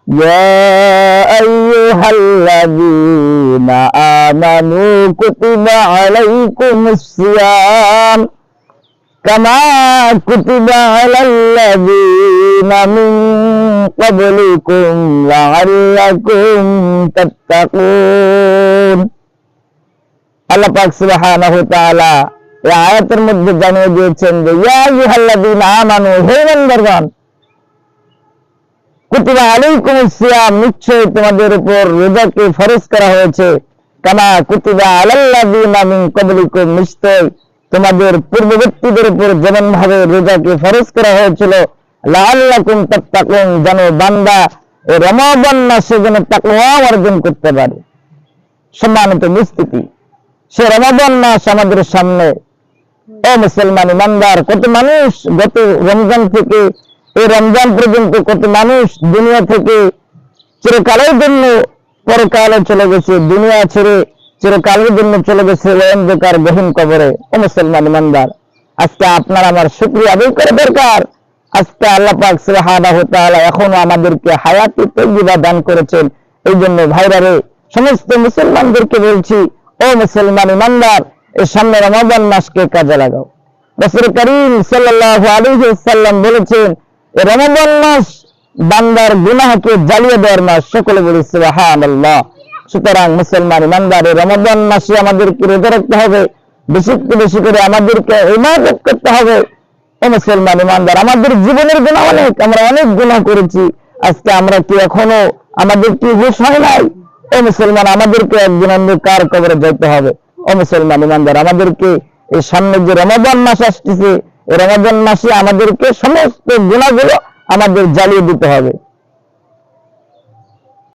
يا أيها الذين آمنوا كتب عليكم الصيام كما كتب على الذين من قبلكم لعلكم تتقون। আল্লাহ পাক সুবহানাহু ওয়া তাআলা এই আয়াতের মধ্যে জানিয়ে দিয়েছেন যে ইয়া আইয়ুহাল্লাযীনা আমানু, হে ঈমানদারগণ, কুতিবা আলাইকুমুস সিয়াম, নিশ্চয় তোমাদের উপর রোজাকে ফরজ করা হয়েছে, কামা কুতিবা আলাল্লাযীনা মিন ক্বাবলিকুম, নিশ্চয় তোমাদের পূর্ববর্তীদের উপর যেমন ভাবে রোজাকে ফরজ করা হয়েছিল, লাআল্লাকুম তাত্তাকুন, যেন বান্দা এই রমাদান মাসে যেন তাকওয়া অর্জন করতে পারে। সম্মানিত উপস্থিতি, সে রমাদান মাস আমাদের সামনে। ও মুসলমান ইমানদার, কত মানুষ গত রমজান থেকে এই রমজান পর্যন্ত কত মানুষ দুনিয়া থেকে চিরকালের জন্য পরকালে চলে গেছে, দুনিয়া ছেড়ে চিরকালের জন্য চলে গেছে অন্ধকার গহীন কবরে। ও মুসলমান ইমানদার, আজকে আপনার আমার শুকরিয়া আদায় করা দরকার। আজকে আল্লাহ পাক সুবহানাহু ওয়া তাআলা এখনো আমাদেরকে হায়াতে তাইয়্যিবা দান করেছেন। এই জন্য ভাইরা রে, সমস্ত মুসলমানদেরকে বলছি, ও মুসলমান ইমানদার, এই সামনে রমাদান মাসকে কাজে লাগাও। রাসূল করিম সাল্লাল্লাহু আলাইহি ওয়াসাল্লাম বলেছেন, এই রমাদান মাস বান্দার গুনাহকে জ্বালিয়ে দেওয়ার মাস। সকলে বলি সুবহানাল্লাহ। সুতরাং মুসলমান ইমানদার, এই রমাদান মাসে আমাদেরকে রোজা রাখতে হবে, বেশি করে আমাদেরকে ইবাদত করতে হবে। ও মুসলমান ইমানদার, আমাদের জীবনের গুনাহ অনেক, আমরা অনেক গুনাহ করেছি। আজকে আমরা কি এখনো আমাদের কি হুঁশ হয় নাই? ও মুসলমান, আমাদেরকে একদিন অন্ধকার কবরে যেতে হবে। ও মুসলমান ইমানদার, আমাদেরকে এই সামনে যে রমাদান মাস আসতেছে, এই রমাদান মাসে আমাদেরকে সমস্ত গুনাহগুলো আমাদের জ্বালিয়ে দিতে হবে।